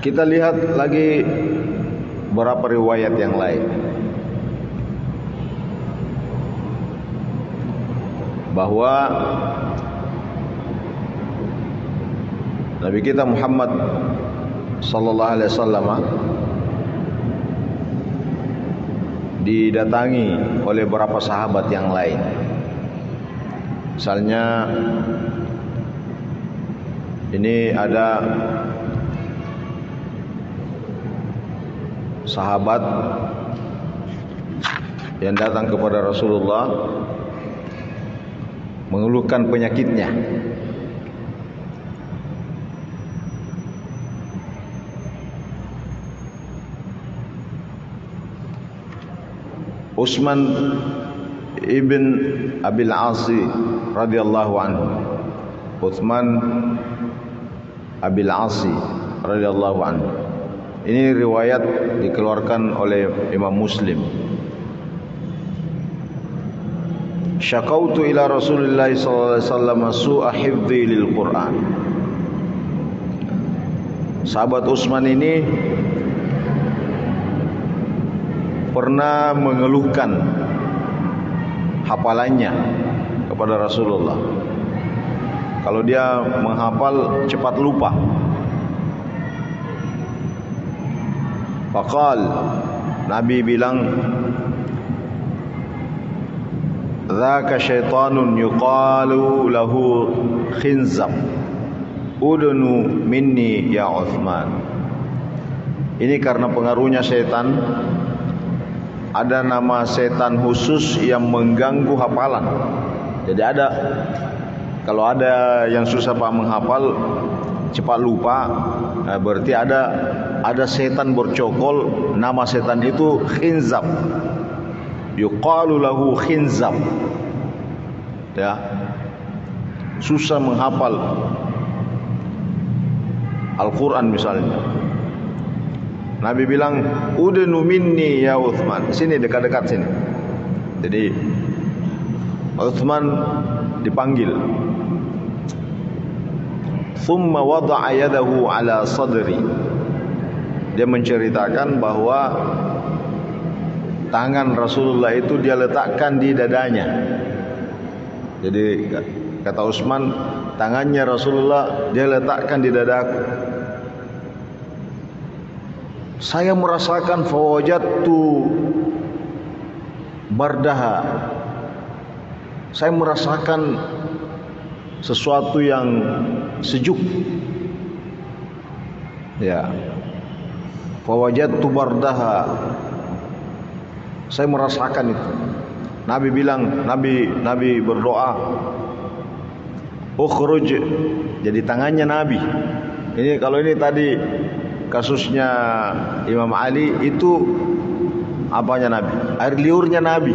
Kita lihat lagi beberapa riwayat yang lain, bahwa Nabi kita Muhammad sallallahu alaihi wasallam didatangi oleh beberapa sahabat yang lain. Misalnya ini ada sahabat yang datang kepada Rasulullah mengeluhkan penyakitnya. Utsman ibn Abil Asi radhiyallahu anhu. Utsman Abil Asi radhiyallahu anhu. Ini riwayat dikeluarkan oleh Imam Muslim. Syakautu ila Rasulillah sallallahu alaihi wasallam su'a hifdzi lil Quran. Sahabat Utsman ini pernah mengeluhkan hafalannya kepada Rasulullah. Kalau dia menghafal cepat lupa. Faqal, Nabi bilang, dzaka syaitanun yuqalu lahu khinzab udnu minni ya Utsman. Ini karena pengaruhnya setan. Ada nama setan khusus yang mengganggu hafalan. Jadi kalau ada yang susah menghafal, cepat lupa, berarti ada setan bercokol. Nama setan itu khinzab. Yuqalu lahu khinzab. Ya. Susah menghafal Al-Quran misalnya. Nabi bilang, udnu minni ya Utsman. Sini, dekat-dekat sini. Jadi Utsman dipanggil. Thumma wada'a yadahu ala sadri. Dia menceritakan bahwa tangan Rasulullah itu dia letakkan di dadanya. Jadi kata Utsman, tangannya Rasulullah dia letakkan di dadaku. Saya merasakan fawajadtu bardaha. Saya merasakan sesuatu yang sejuk. Ya. Fawajadtu bardaha. Saya merasakan itu. Nabi bilang, Nabi berdoa, ukhruj. Jadi tangannya Nabi. Ini kalau ini tadi kasusnya Imam Ali, itu apanya Nabi? Air liurnya Nabi.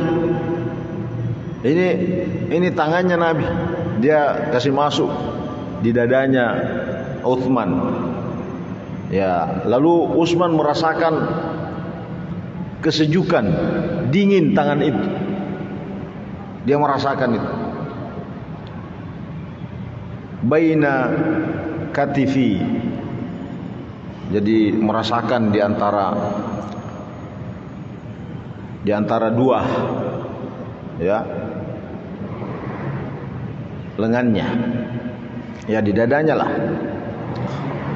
Ini tangannya Nabi. Dia kasih masuk di dadanya Utsman. Ya, lalu Utsman merasakan kesejukan, dingin tangan itu. Dia merasakan itu. Baina katifi. Jadi merasakan di antara dua, ya, lengannya, ya, di dadanya lah.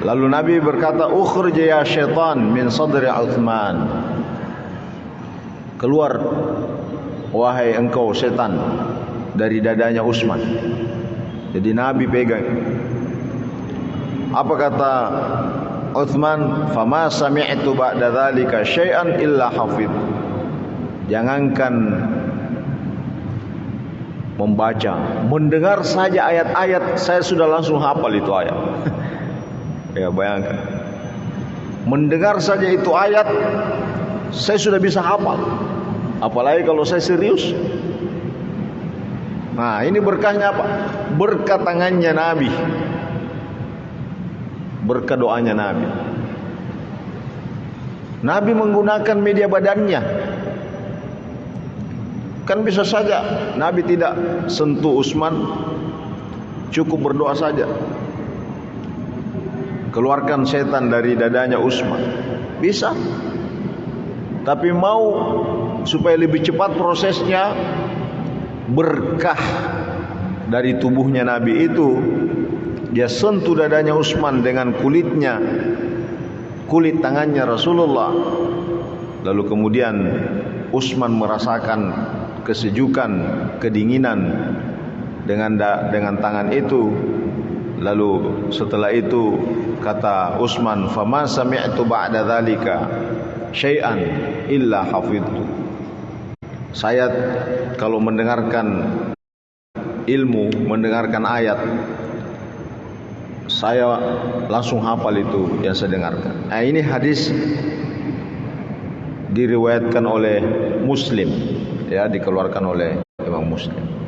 Lalu Nabi berkata, ukhruj ya syaitan min sadri Utsman. Keluar wahai engkau setan dari dadanya Utsman. Jadi Nabi pegang. Apa kata Utsman? Fama sami'tu ba'da dzalika syai'an illa hafidh. Jangankan membaca, mendengar saja ayat-ayat saya sudah langsung hafal itu ayat. Ya, bayangkan. Mendengar saja itu ayat saya sudah bisa hafal. Apalagi kalau saya serius. Nah, ini berkahnya apa? Berkah tangannya Nabi. Berkah doanya Nabi. Nabi menggunakan media badannya. Kan bisa saja Nabi tidak sentuh Utsman, cukup berdoa saja. keluarkan setan dari dadanya Utsman. Bisa. Tapi mau supaya lebih cepat prosesnya, berkah dari tubuhnya Nabi itu, dia sentuh dadanya Utsman dengan kulitnya, kulit tangannya Rasulullah. Lalu kemudian Utsman merasakan kesejukan, kedinginan dengan tangan itu. Lalu setelah itu kata Utsman, "Fama sami'tu ba'da dzalika syai'an illa hafidtu." Saya kalau mendengarkan ilmu, mendengarkan ayat, saya langsung hafal itu yang saya dengarkan. Nah, ini hadis diriwayatkan oleh Muslim, ya, dikeluarkan oleh Imam Muslim.